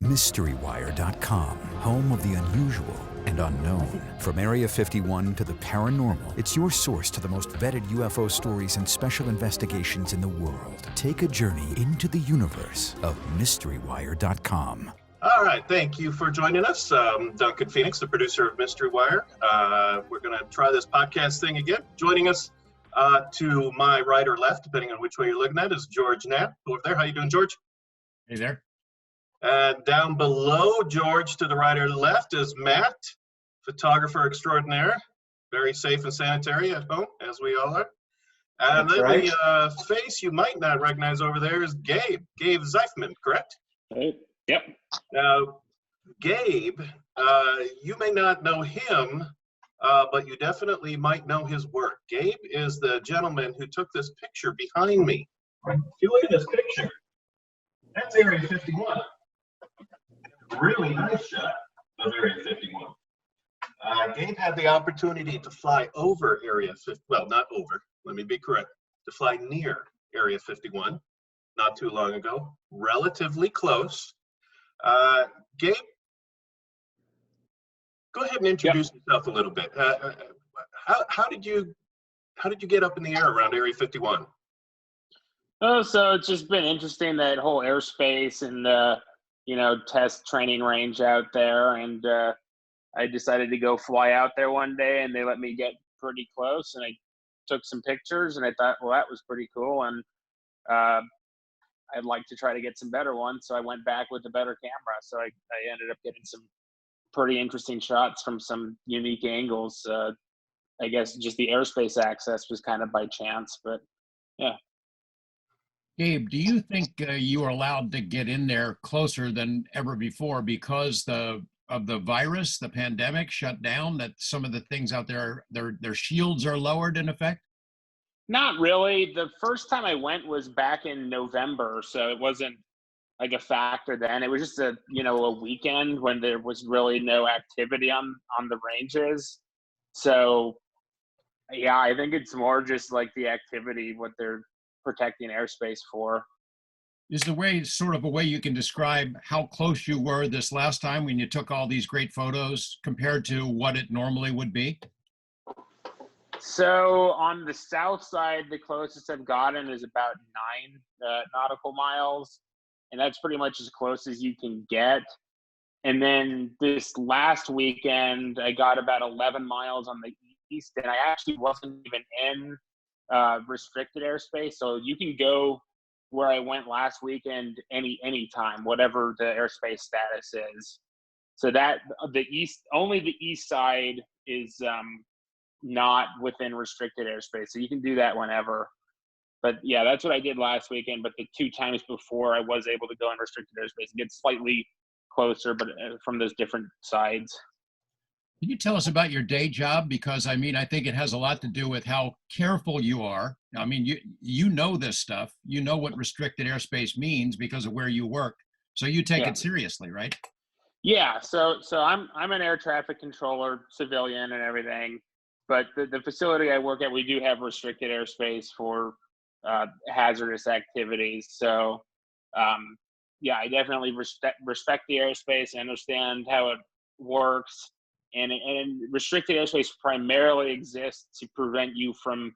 MysteryWire.com, home of the unusual and unknown. From Area 51 to the paranormal, it's your source to the most vetted UFO stories and special investigations in the world. Take a journey into the universe of MysteryWire.com. All right, thank you for joining us. Duncan Phoenix, the producer of Mystery Wire. We're going to try this podcast thing again. Joining us to my right or left, depending on which way you're looking at, is George Knapp over there. How you doing, George? Hey there. And down below George to the right or left is Matt, photographer extraordinaire. Very safe and sanitary at home, as we all are. And That's then right. the face you might not recognize over there is Gabe Zeifman, correct? Right. Yep. Now, Gabe, you may not know him, but you definitely might know his work. Gabe is the gentleman who took this picture behind me. If you look at this picture, that's Area 51. Really nice shot of Area 51. Gabe had the opportunity to fly over Area 50, well, not over, let me be correct, to fly near Area 51 not too long ago, relatively close. Gabe, go ahead and introduce yourself a little bit. How did you get up in the air around Area 51? Oh, so it's just been interesting, that whole airspace and test training range out there, and I decided to go fly out there one day, and they let me get pretty close, and I took some pictures, and I thought, well, that was pretty cool, and I'd like to try to get some better ones, so I went back with a better camera. So I ended up getting some pretty interesting shots from some unique angles. I guess just the airspace access was kind of by chance, but yeah. Gabe, do you think you are allowed to get in there closer than ever before because of the virus, the pandemic shut down, that some of the things out there, their shields are lowered in effect? Not really. The first time I went was back in November, so it wasn't like a factor then. It was just a weekend when there was really no activity on the ranges. So yeah, I think it's more just like the activity, what they're protecting airspace for. Is the way sort of a way you can describe how close you were this last time when you took all these great photos compared to what it normally would be? So on the south side, the closest I've gotten is about 9 nautical miles, and that's pretty much as close as you can get. And then this last weekend, I got about 11 miles on the east, and I actually wasn't even in restricted airspace. So you can go where I went last weekend any time, whatever the airspace status is. So that only the east side is not within restricted airspace, so you can do that whenever. But yeah, that's what I did last weekend. But the 2 times before, I was able to go in restricted airspace and get slightly closer, but from those different sides. Can you tell us about your day job? Because I mean, I think it has a lot to do with how careful you are. I mean, you know this stuff. You know what restricted airspace means because of where you work. So you take it seriously, right? Yeah. So I'm an air traffic controller, civilian and everything. But the facility I work at, we do have restricted airspace for hazardous activities. So, yeah, I definitely respect the airspace and understand how it works. And restricted airspace primarily exists to prevent you from,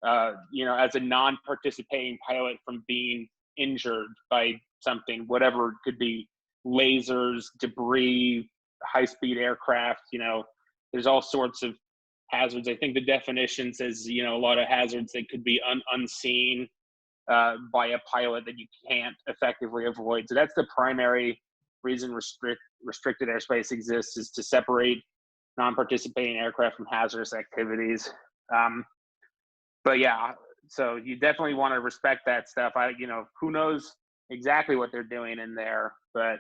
as a non-participating pilot, from being injured by something, whatever it could be, lasers, debris, high-speed aircraft. There's all sorts of hazards. I think the definition says, a lot of hazards that could be unseen by a pilot that you can't effectively avoid. So that's the primary reason restricted airspace exists, is to separate non-participating aircraft from hazardous activities. But yeah, so you definitely want to respect that stuff. Who knows exactly what they're doing in there, but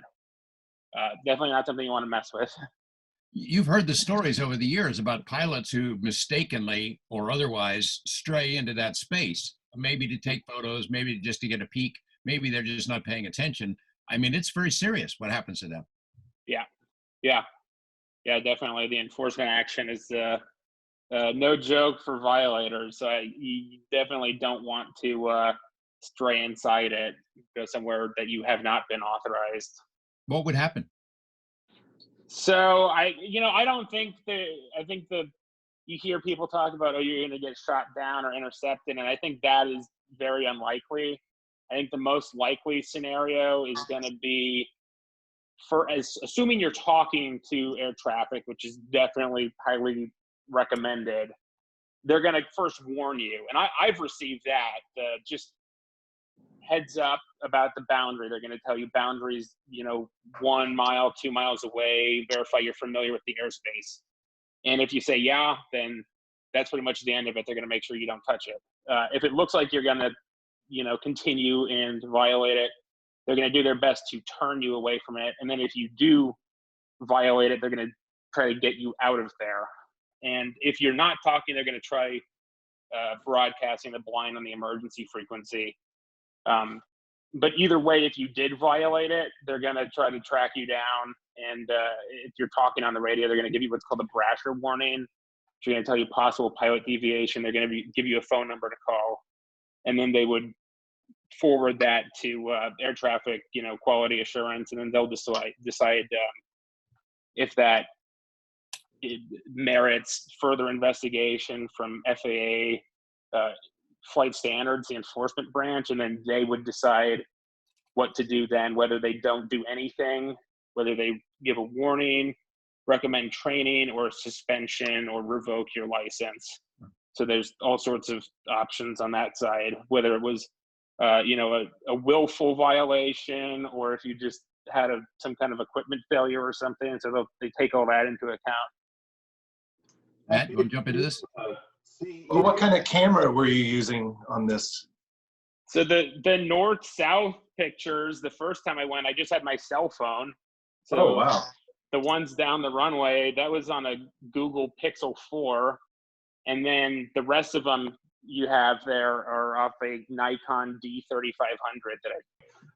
definitely not something you want to mess with. You've heard the stories over the years about pilots who mistakenly or otherwise stray into that space, maybe to take photos, maybe just to get a peek, maybe they're just not paying attention. I mean, it's very serious what happens to them. Yeah, definitely. The enforcement action is no joke for violators. You definitely don't want to stray inside it, go somewhere that you have not been authorized. What would happen? So I don't think I think you hear people talk about, oh, you're going to get shot down or intercepted. And I think that is very unlikely. I think the most likely scenario is going to be assuming you're talking to air traffic, which is definitely highly recommended. They're going to first warn you. And I've received that, just heads up about the boundary. They're going to tell you boundaries, 1 mile, 2 miles away, verify you're familiar with the airspace. And if you say, yeah, then that's pretty much the end of it. They're going to make sure you don't touch it. If it looks like you're going to, continue and violate it, they're going to do their best to turn you away from it. And then if you do violate it, they're going to try to get you out of there. And if you're not talking, they're going to try broadcasting the blind on the emergency frequency. But either way, if you did violate it, they're going to try to track you down. And if you're talking on the radio, they're going to give you what's called a Brasher warning. They're going to tell you possible pilot deviation. They're going to give you a phone number to call. And then they would forward that to air traffic, quality assurance. And then they'll decide if that merits further investigation from FAA, flight standards, the enforcement branch, and then they would decide what to do then, whether they don't do anything, whether they give a warning, recommend training, or suspension, or revoke your license. So there's all sorts of options on that side, whether it was a willful violation, or if you just had some kind of equipment failure or something. So they take all that into account. Matt, you want to jump into this? Well, what kind of camera were you using on this? So the north-south pictures, the first time I went, I just had my cell phone. So Oh, wow. The ones down the runway, that was on a Google Pixel 4. And then the rest of them you have there are off a Nikon D3500 that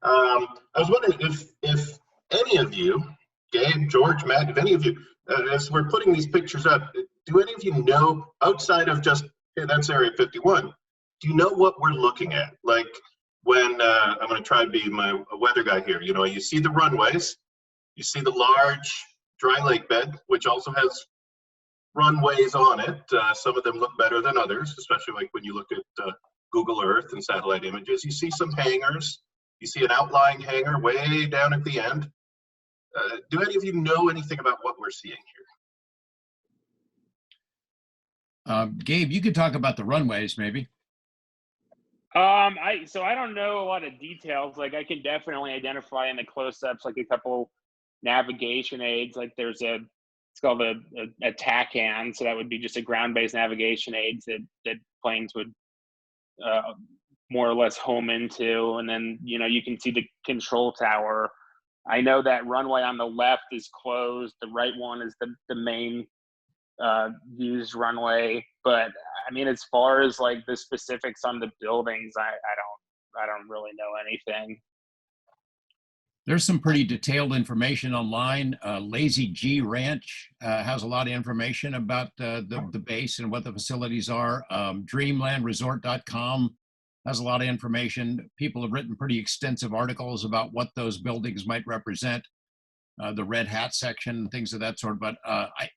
I was wondering if any of you, Gabe, George, Matt, if any of you, as we're putting these pictures up, do any of you know, outside of just, hey, that's Area 51, do you know what we're looking at? Like when, I'm going to try and be my weather guy here, you see the runways, you see the large dry lake bed, which also has runways on it. Some of them look better than others, especially like when you look at Google Earth and satellite images. You see some hangars. You see an outlying hangar way down at the end. Do any of you know anything about what we're seeing here? Gabe, you could talk about the runways, maybe. I don't know a lot of details. Like I can definitely identify in the close-ups like a couple navigation aids. Like it's called a TACAN, so that would be just a ground-based navigation aids that planes would more or less home into. And then you can see the control tower. I know that runway on the left is closed. The right one is the main used runway. But I mean, as far as like the specifics on the buildings, I don't really know anything. There's some pretty detailed information online. Lazy G Ranch has a lot of information about the base and what the facilities are. Dreamlandresort.com has a lot of information. People have written pretty extensive articles about what those buildings might represent, the red hat section, things of that sort. But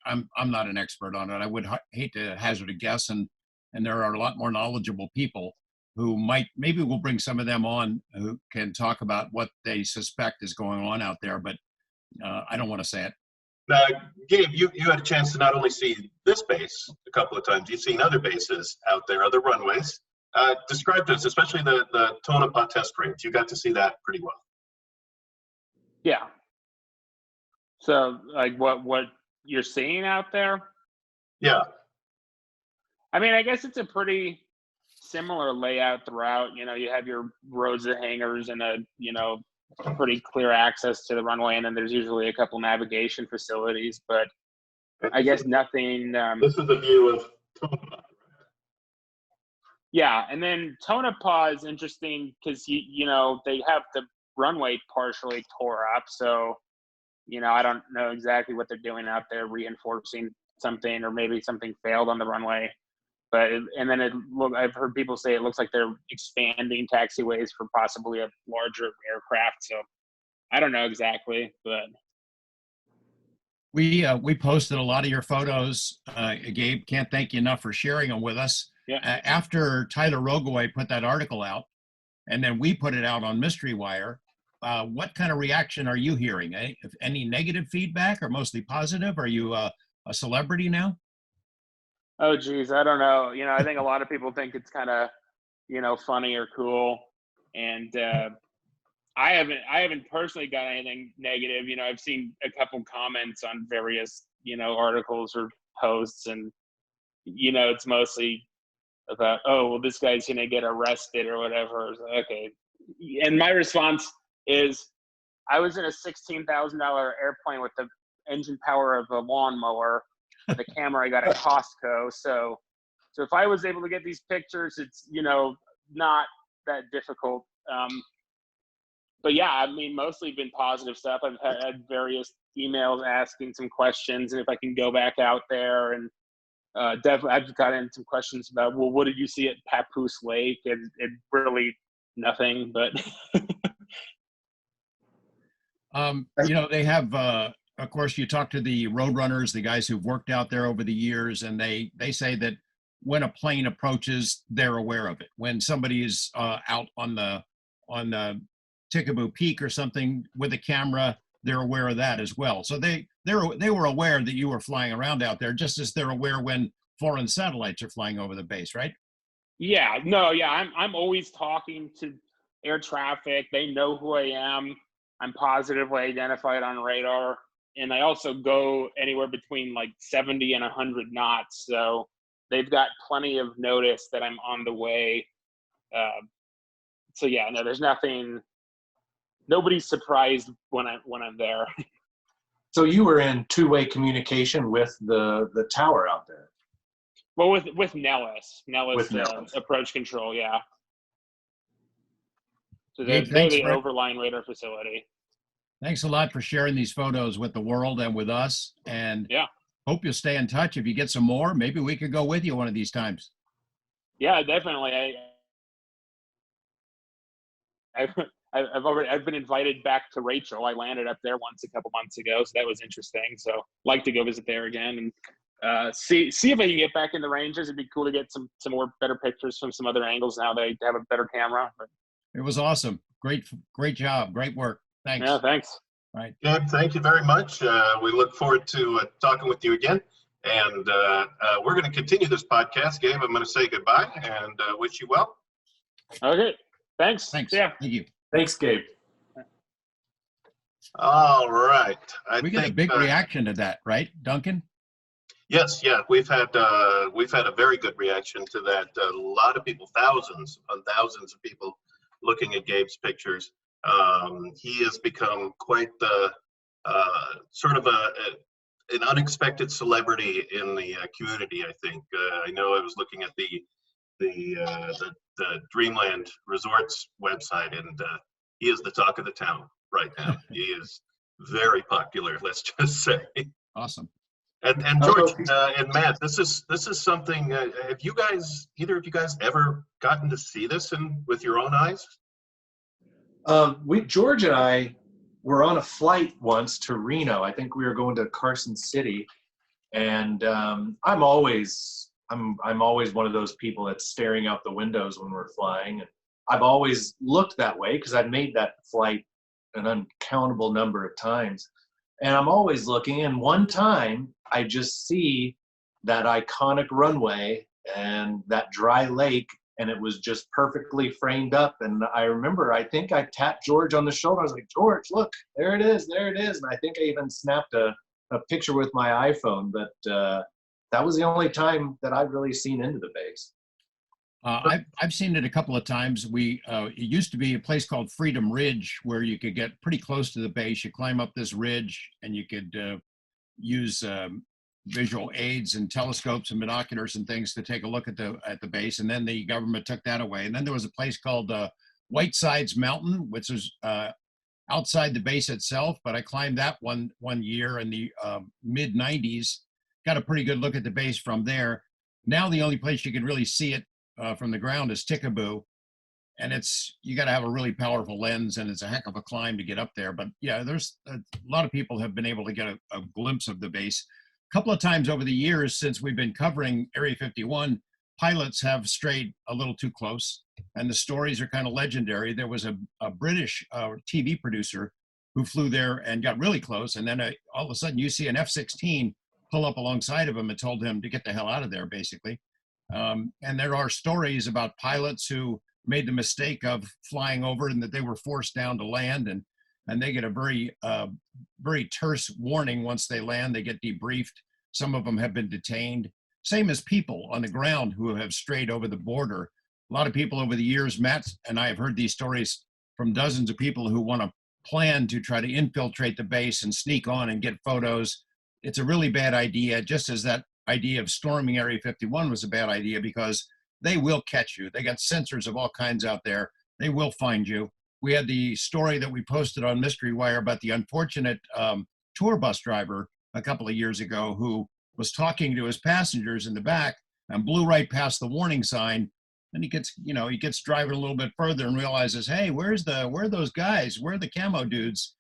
I'm not an expert on it. I would hate to hazard a guess, and there are a lot more knowledgeable people who maybe we'll bring some of them on who can talk about what they suspect is going on out there, but I don't want to say it. Gabe, you had a chance to not only see this base a couple of times, you've seen other bases out there, other runways. Describe this, especially the Tonopah test range. You got to see that pretty well. Yeah. So like what you're seeing out there? Yeah. I mean, I guess it's a pretty similar layout throughout. You have your rows of hangars and pretty clear access to the runway, and then there's usually a couple navigation facilities, but I guess nothing. This is a view of Tonopah. Yeah, and then Tonopah is interesting because they have the runway partially tore up, so I don't know exactly what they're doing out there, reinforcing something, or maybe something failed on the runway. But I've heard people say it looks like they're expanding taxiways for possibly a larger aircraft. So I don't know exactly, but We posted a lot of your photos, Gabe. Can't thank you enough for sharing them with us. yeah. After Tyler Rogoway put that article out, and then we put it out on Mystery Wire, what kind of reaction are you hearing? Any negative feedback or mostly positive? Are you a celebrity now? Oh, geez, I don't know. I think a lot of people think it's kind of, funny or cool, and I haven't personally got anything negative. I've seen a couple comments on various, articles or posts, and it's mostly about, oh, well, this guy's gonna get arrested or whatever. Okay, and my response is, I was in a $16,000 airplane with the engine power of a lawnmower, with a camera I got at Costco. So if I was able to get these pictures, it's not that difficult. But yeah, I mean, mostly been positive stuff. I've had various emails asking some questions, and if I can go back out there, and definitely I've gotten some questions about, well, what did you see at Papoose Lake? And it really nothing, but they have, of course, you talk to the roadrunners, the guys who've worked out there over the years, and they say that when a plane approaches, they're aware of it. When somebody is out on the Tickaboo Peak or something with a camera, they're aware of that as well. So they were aware that you were flying around out there, just as they're aware when foreign satellites are flying over the base, right? yeah, no, yeah, I'm always talking to air traffic. They know who I am. I'm positively identified on radar, and I also go anywhere between like 70 and 100 knots. So they've got plenty of notice that I'm on the way. So yeah, no, there's nothing. Nobody's surprised when I'm there. So you were in two-way communication with the tower out there. Well, with Nellis With Nellis. approach control, yeah. So Gabe, they're thanks the for- overline radar facility. Thanks a lot for sharing these photos with the world and with us. And Yeah, hope you'll stay in touch. If you get some more, maybe we could go with you one of these times. yeah, definitely. I've been invited back to Rachel. I landed up there once a couple months ago, so that was interesting. So like to go visit there again and see if I can get back in the ranges. It'd be cool to get some more better pictures from some other angles now that I have a better camera. But, It was awesome. Great job. Great work. Thanks. yeah, thanks. All right. Gabe, thank you very much. We look forward to talking with you again. And we're going to continue this podcast. Gabe, I'm going to say goodbye and wish you well. Okay, thanks. Thanks. Yeah. Thank you. Thanks, Gabe. All right. We got a big reaction to that, right, Duncan? Yes, yeah, we've had a very good reaction to that. A lot of people, thousands and thousands of people, looking at Gabe's pictures. He has become quite the sort of an unexpected celebrity in the community. I think. I know I was looking at the Dreamland Resorts website, and he is the talk of the town right now. He is very popular. Let's just say. Awesome. And George and Matt, this is something. Have you guys, either of you guys, ever gotten to see this with your own eyes? George and I were on a flight once to Reno. I think we were going to Carson City, and I'm always one of those people that's staring out the windows when we're flying. And I've always looked that way because I've made that flight an uncountable number of times. And I'm always looking, and one time I just see that iconic runway and that dry lake, and it was just perfectly framed up. And I remember, I think I tapped George on the shoulder. I was like, George, look, there it is. And I think I even snapped a picture with my iPhone, but that was the only time that I've really seen into the base. I've seen it a couple of times. It used to be a place called Freedom Ridge where you could get pretty close to the base. You climb up this ridge and you could use visual aids and telescopes and binoculars and things to take a look at the base. And then the government took that away. And then there was a place called Whitesides Mountain, which is outside the base itself. But I climbed that one year in the mid 90s. Got a pretty good look at the base from there. Now the only place you can really see it from the ground is Tickaboo. and you got to have a really powerful lens, and it's a heck of a climb to get up there. But yeah, there's a lot of people have been able to get a glimpse of the base. A couple of times over the years since we've been covering Area 51, pilots have strayed a little too close, and the stories are kind of legendary. There was a British TV producer who flew there and got really close, and then all of a sudden you see an F-16 pull up alongside of him and told him to get the hell out of there, basically. And there are stories about pilots who made the mistake of flying over and that they were forced down to land, and they get a very terse warning once they land. They get debriefed. Some of them have been detained. Same as people on the ground who have strayed over the border. A lot of people over the years, Matt and I have heard these stories from dozens of people who want to plan to try to infiltrate the base and sneak on and get photos. It's a really bad idea, just as that idea of storming Area 51 was a bad idea, because they will catch you. They got sensors of all kinds out there. They will find you. We had the story that we posted on Mystery Wire about the unfortunate tour bus driver a couple of years ago who was talking to his passengers in the back and blew right past the warning sign. And he gets driving a little bit further and realizes, hey, where are those guys? Where are the camo dudes?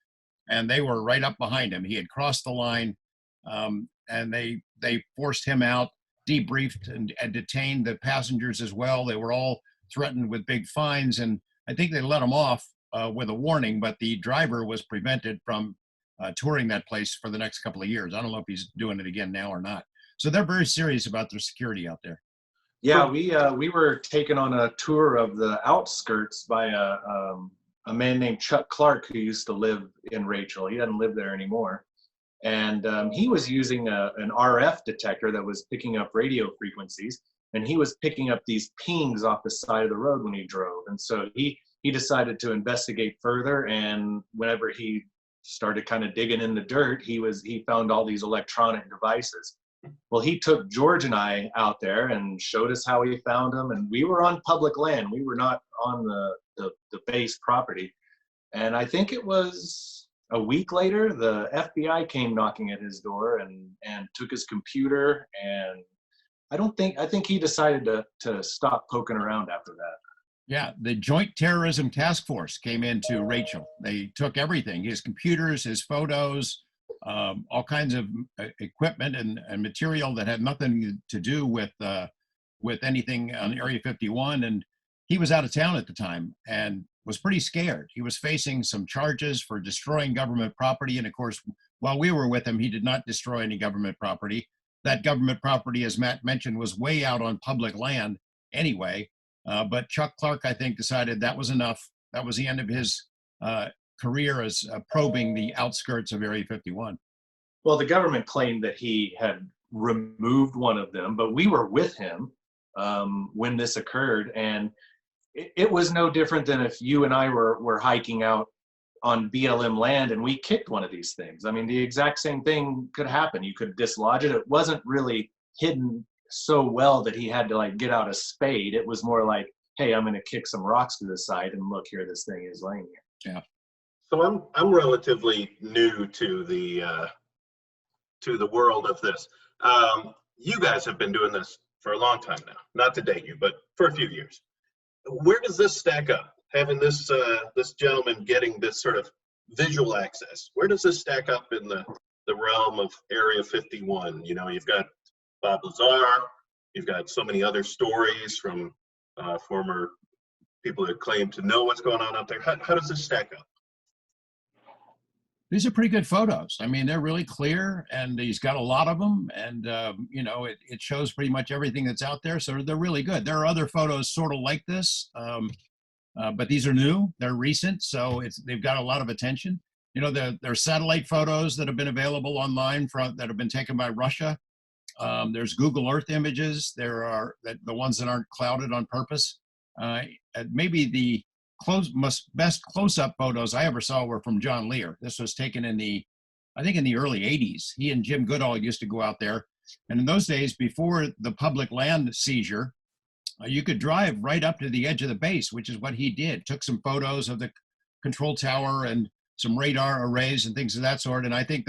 And they were right up behind him. He had crossed the line, and they forced him out, debriefed and detained the passengers as well. They were all threatened with big fines, and I think they let him off with a warning, but the driver was prevented from touring that place for the next couple of years. I don't know if he's doing it again now or not. So they're very serious about their security out there. Yeah, we were taken on a tour of the outskirts by a man named Chuck Clark, who used to live in Rachel. He doesn't live there anymore. And he was using an RF detector that was picking up radio frequencies, and he was picking up these pings off the side of the road when he drove. And so he decided to investigate further, and whenever he started kind of digging in the dirt, he found all these electronic devices. Well, he took George and I out there and showed us how he found them, and we were on public land. We were not on the base property. And I think it was a week later, the FBI came knocking at his door and took his computer, and I think he decided to stop poking around after that. Yeah, the Joint Terrorism Task Force came into Rachel. They took everything, his computers, his photos, all kinds of equipment and material that had nothing to do with anything on Area 51. And he was out of town at the time and was pretty scared. He was facing some charges for destroying government property. And of course, while we were with him, he did not destroy any government property. That government property, as Matt mentioned, was way out on public land anyway. But Chuck Clark, I think, decided that was enough. That was the end of his career as probing the outskirts of Area 51. Well, the government claimed that he had removed one of them, but we were with him when this occurred, and it was no different than if you and I were hiking out on BLM land and we kicked one of these things. I mean, the exact same thing could happen. You could dislodge it. It wasn't really hidden so well that he had to like get out a spade. It was more like, hey, I'm going to kick some rocks to the side and look, here this thing is laying here. Yeah. So I'm relatively new to the world of this. You guys have been doing this for a long time now. Not to date you, but for a few years. Where does this stack up? Having this this gentleman getting this sort of visual access. Where does this stack up in the realm of Area 51? You know, you've got Bob Lazar. You've got so many other stories from former people that claim to know what's going on out there. How does this stack up? These are pretty good photos. I mean, they're really clear, and he's got a lot of them, and you know, it shows pretty much everything that's out there. So they're really good. There are other photos sort of like this, but these are new. They're recent, so they've got a lot of attention. You know, there are satellite photos that have been available online that have been taken by Russia. There's Google Earth images. There are the ones that aren't clouded on purpose. Maybe the best close-up photos I ever saw were from John Lear. This was taken I think in the early 80s. He and Jim Goodall used to go out there. And in those days, before the public land seizure, you could drive right up to the edge of the base, which is what he did. Took some photos of the control tower and some radar arrays and things of that sort. And I think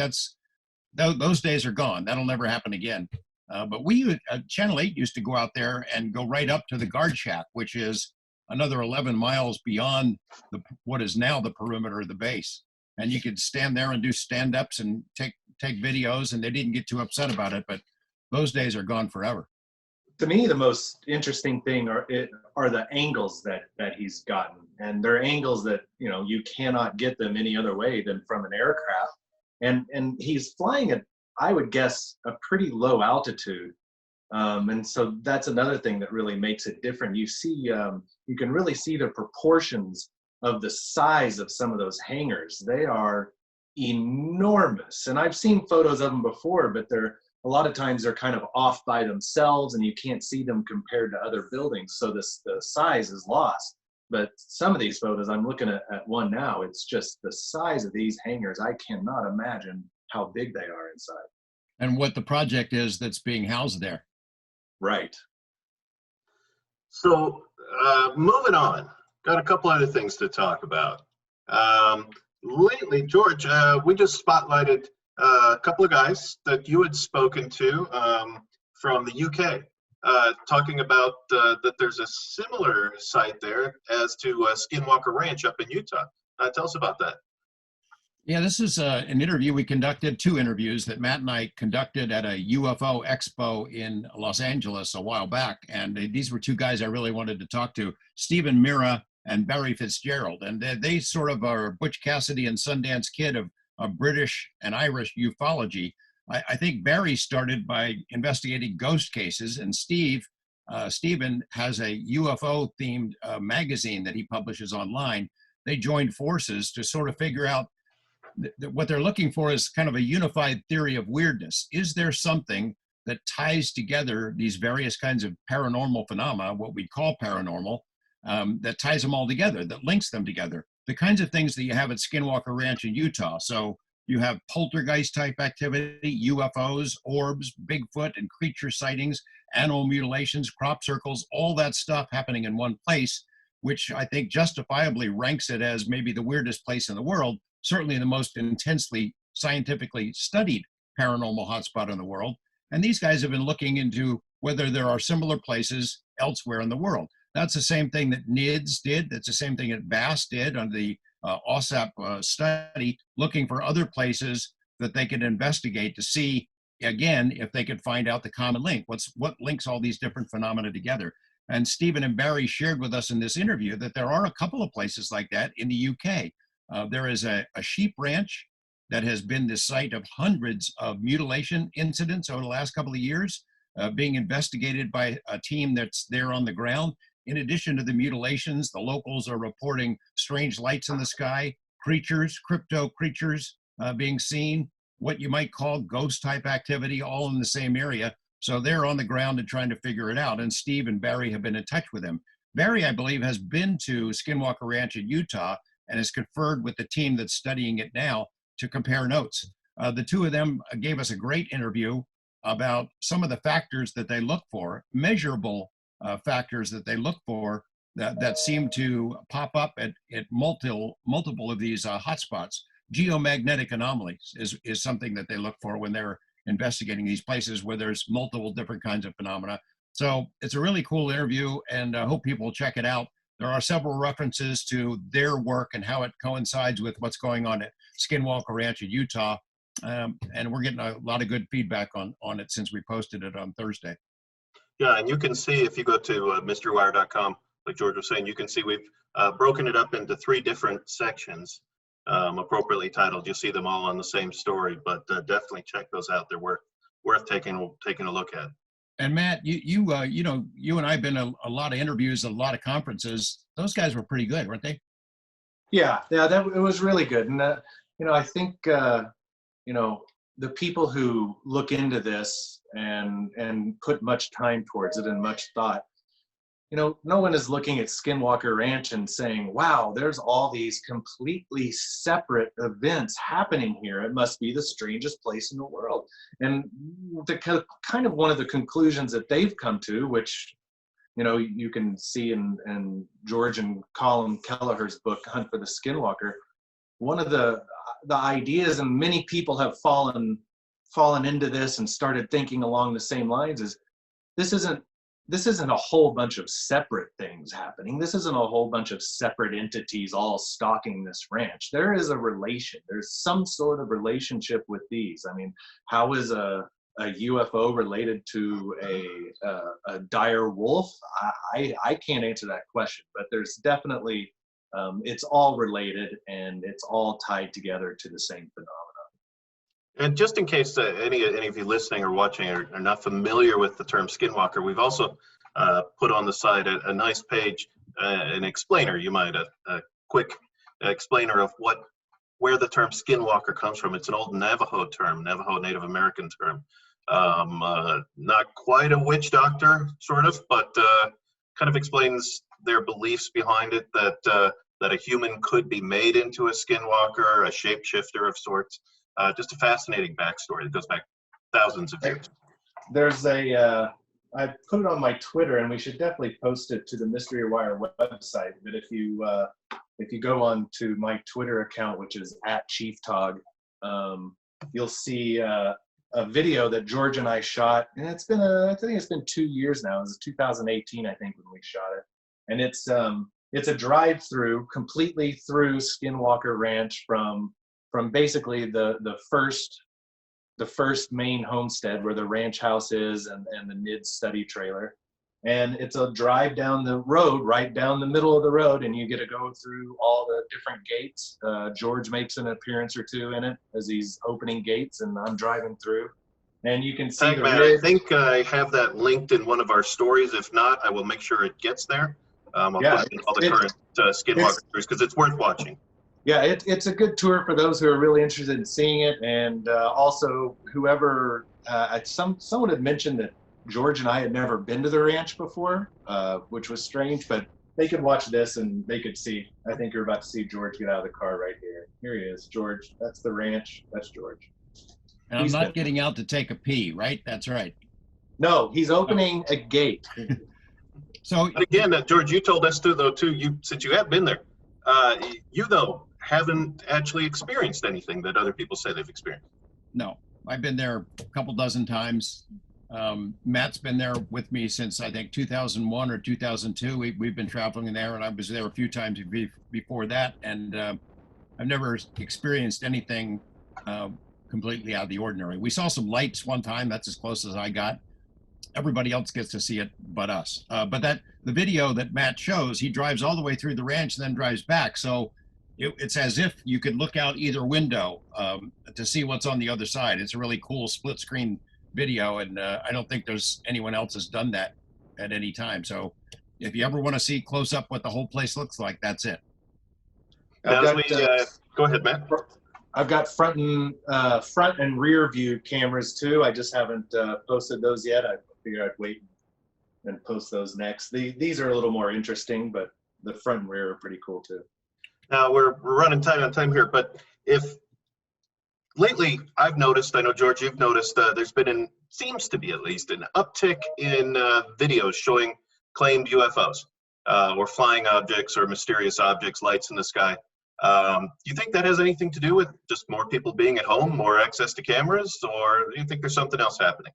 those days are gone. That'll never happen again. But we, Channel 8 used to go out there and go right up to the guard shack, which is another 11 miles beyond what is now the perimeter of the base. And you could stand there and do stand-ups and take videos, and they didn't get too upset about it, but those days are gone forever. To me, the most interesting thing are the angles that he's gotten, and they're angles that, you know, you cannot get them any other way than from an aircraft. And he's flying at, I would guess, a pretty low altitude. And so that's another thing that really makes it different. You see, you can really see the proportions of the size of some of those hangars. They are enormous. And I've seen photos of them before, but a lot of times they're kind of off by themselves and you can't see them compared to other buildings. So the size is lost. But some of these photos, I'm looking at one now, it's just the size of these hangars. I cannot imagine how big they are inside. And what the project is that's being housed there. Right. So moving on, got a couple other things to talk about. Lately, George, we just spotlighted a couple of guys that you had spoken to from the UK, talking about that there's a similar site there as to Skinwalker Ranch up in Utah. Tell us about that. Yeah, this is an interview we conducted, 2 interviews that Matt and I conducted at a UFO expo in Los Angeles a while back. And these were 2 guys I really wanted to talk to, Stephen Mira and Barry Fitzgerald. And they sort of are Butch Cassidy and Sundance Kid of British and Irish ufology. I think Barry started by investigating ghost cases, and Stephen has a UFO-themed magazine that he publishes online. They joined forces to sort of figure out what they're looking for is kind of a unified theory of weirdness. Is there something that ties together these various kinds of paranormal phenomena, what we call paranormal, that ties them all together, that links them together? The kinds of things that you have at Skinwalker Ranch in Utah. So you have poltergeist type activity, UFOs, orbs, Bigfoot and creature sightings, animal mutilations, crop circles, all that stuff happening in one place, which I think justifiably ranks it as maybe the weirdest place in the world, certainly the most intensely scientifically studied paranormal hotspot in the world. And these guys have been looking into whether there are similar places elsewhere in the world. That's the same thing that NIDS did. That's the same thing that VAST did on the OSAP study, looking for other places that they could investigate to see, again, if they could find out the common link. What links all these different phenomena together? And Stephen and Barry shared with us in this interview that there are a couple of places like that in the UK. There is a sheep ranch that has been the site of hundreds of mutilation incidents over the last couple of years, being investigated by a team that's there on the ground. In addition to the mutilations, the locals are reporting strange lights in the sky, creatures, crypto creatures being seen, what you might call ghost type activity, all in the same area. So they're on the ground and trying to figure it out. And Steve and Barry have been in touch with them. Barry, I believe, has been to Skinwalker Ranch in Utah and has conferred with the team that's studying it now to compare notes. The 2 of them gave us a great interview about some of the factors that they look for, measurable factors that they look for that seem to pop up at multiple of these hotspots. Geomagnetic anomalies is something that they look for when they're investigating these places where there's multiple different kinds of phenomena. So it's a really cool interview, and I hope people will check it out. There are several references to their work and how it coincides with what's going on at Skinwalker Ranch in Utah. And we're getting a lot of good feedback on it since we posted it on Thursday. Yeah, and you can see if you go to MysteryWire.com, like George was saying, you can see we've broken it up into 3 different sections, appropriately titled. You'll see them all on the same story, but definitely check those out. They're worth taking a look at. And Matt, you and I've been a lot of interviews, a lot of conferences. Those guys were pretty good, weren't they? Yeah, it was really good. And I think the people who look into this and put much time towards it and much thought, no one is looking at Skinwalker Ranch and saying, wow, there's all these completely separate events happening here. It must be the strangest place in the world. And the kind of one of the conclusions that they've come to, which, you can see in George and Colin Kelleher's book, Hunt for the Skinwalker, one of the ideas, and many people have fallen into this and started thinking along the same lines, is this isn't this isn't a whole bunch of separate things happening. This isn't a whole bunch of separate entities all stalking this ranch. There is a relation. There's some sort of relationship with these. I mean, how is a UFO related to a dire wolf? I can't answer that question, but there's definitely, it's all related and it's all tied together to the same phenomenon. And just in case any of you listening or watching are not familiar with the term skinwalker, we've also put on the side a nice page, an explainer, you might, a quick explainer of where the term skinwalker comes from. It's an old Navajo term, Navajo Native American term. Not quite a witch doctor, sort of, but kind of explains their beliefs behind it, that a human could be made into a skinwalker, a shapeshifter of sorts. Just a fascinating backstory that goes back thousands of years. There's I put it on my Twitter, and we should definitely post it to the Mystery Wire website. But if you go on to my Twitter account, which is @ChiefTog, you'll see a video that George and I shot, and I think it's been 2 years now. It was 2018, I think, when we shot it, and it's a drive-through completely through Skinwalker Ranch from basically the first main homestead where the ranch house is and the NIDS study trailer. And it's a drive down the road, right down the middle of the road, and you get to go through all the different gates. George makes an appearance or two in it as he's opening gates, and I'm driving through. And you can see the ridge. I think I have that linked in one of our stories. If not, I will make sure it gets there. I'll put it in all the current Skinwalker stories, because it's worth watching. Yeah, it's a good tour for those who are really interested in seeing it, and also whoever. Someone had mentioned that George and I had never been to the ranch before, which was strange, but they could watch this and they could see. I think you're about to see George get out of the car right here. Here he is, George. That's the ranch. That's George. And I'm not getting out to take a pee, right? That's right. No, he's opening a gate. So again, George, you told us too, since you have been there, you though haven't actually experienced anything that other people say they've experienced. No, I've been there a couple dozen times. Matt's been there with me since I think 2001 or 2002. We've been traveling there, and I was there a few times before that, and I've never experienced anything completely out of the ordinary. We saw some lights one time. That's as close as I got. Everybody else gets to see it but us. But the video that Matt shows, he drives all the way through the ranch and then drives back. So it's as if you could look out either window to see what's on the other side. It's a really cool split screen video, and I don't think there's anyone else has done that at any time. So if you ever want to see close up what the whole place looks like, that's it. Go ahead, Matt. I've got front and rear view cameras too. I just haven't posted those yet. I figured I'd wait and post those next. These are a little more interesting, but the front and rear are pretty cool too. Now we're running tight on time here, but if lately I've noticed, I know George, you've noticed, there's been seems to be at least an uptick in videos showing claimed UFOs or flying objects or mysterious objects, lights in the sky. Do you think that has anything to do with just more people being at home, more access to cameras, or do you think there's something else happening?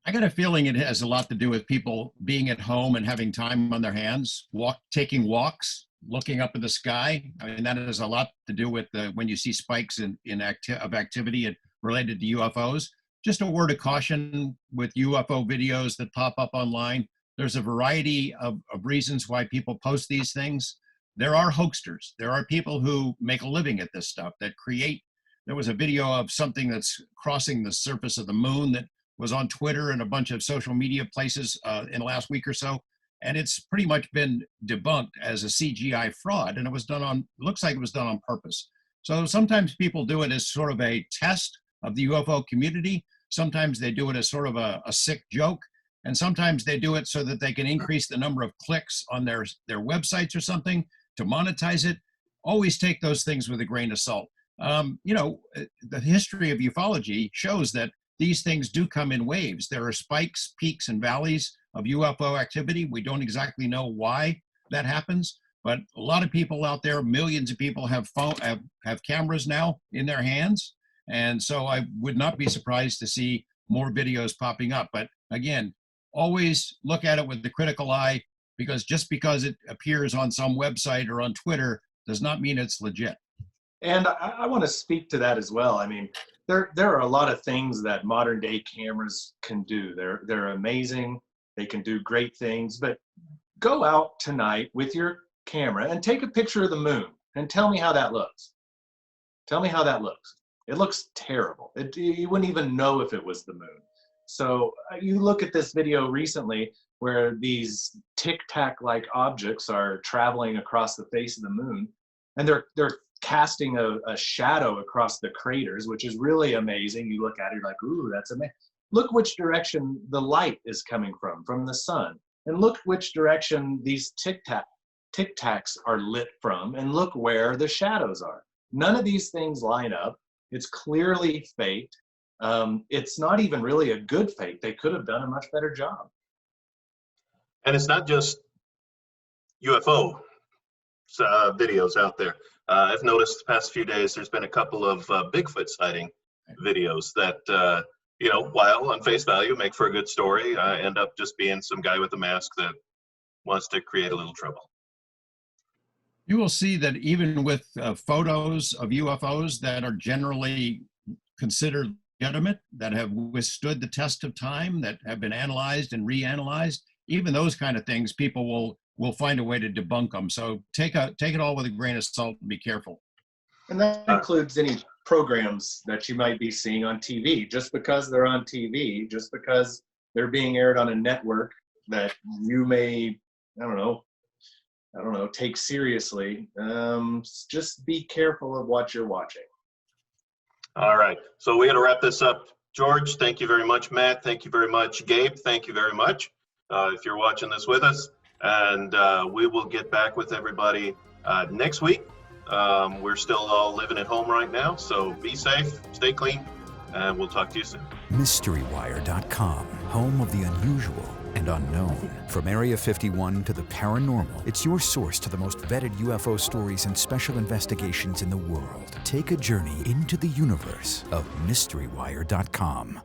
I got a feeling it has a lot to do with people being at home and having time on their hands, taking walks, looking up at the sky. I mean, that has a lot to do with when you see spikes of activity related to UFOs. Just a word of caution with UFO videos that pop up online. There's a variety of reasons why people post these things. There are hoaxers. There are people who make a living at this stuff that create. There was a video of something that's crossing the surface of the moon that was on Twitter and a bunch of social media places in the last week or so. And it's pretty much been debunked as a CGI fraud. And it looks like it was done on purpose. So sometimes people do it as sort of a test of the UFO community. Sometimes they do it as sort of a sick joke. And sometimes they do it so that they can increase the number of clicks on their websites or something to monetize it. Always take those things with a grain of salt. The history of ufology shows that these things do come in waves. There are spikes, peaks, and valleys of UFO activity. We don't exactly know why that happens, but a lot of people out there, millions of people have cameras now in their hands. And so I would not be surprised to see more videos popping up. But again, always look at it with the critical eye, because just because it appears on some website or on Twitter does not mean it's legit. And I want to speak to that as well. I mean, there are a lot of things that modern day cameras can do. They're amazing. They can do great things. But go out tonight with your camera and take a picture of the moon and tell me how that looks. Tell me how that looks. It looks terrible. You wouldn't even know if it was the moon. So you look at this video recently where these tic-tac-like objects are traveling across the face of the moon, and they're casting a shadow across the craters, which is really amazing. You look at it, you're like, ooh, that's amazing. Look which direction the light is coming from the sun. And look which direction these tic-tacs are lit from, and look where the shadows are. None of these things line up. It's clearly faked. It's not even really a good fake. They could have done a much better job. And it's not just UFO videos out there. I've noticed the past few days there's been a couple of Bigfoot sighting videos that, while on face value make for a good story, end up just being some guy with a mask that wants to create a little trouble. You will see that even with photos of UFOs that are generally considered legitimate, that have withstood the test of time, that have been analyzed and reanalyzed, even those kind of things, people will find a way to debunk them. So take it all with a grain of salt and be careful. And that includes any programs that you might be seeing on TV. Just because they're on TV, just because they're being aired on a network that you may, I don't know, take seriously, just be careful of what you're watching. All right, so we got to wrap this up. George, thank you very much. Matt, thank you very much. Gabe, thank you very much if you're watching this with us. And we will get back with everybody next week. We're still all living at home right now, so be safe, stay clean, and we'll talk to you soon. MysteryWire.com, home of the unusual and unknown. From Area 51 to the paranormal, it's your source to the most vetted UFO stories and special investigations in the world. Take a journey into the universe of MysteryWire.com.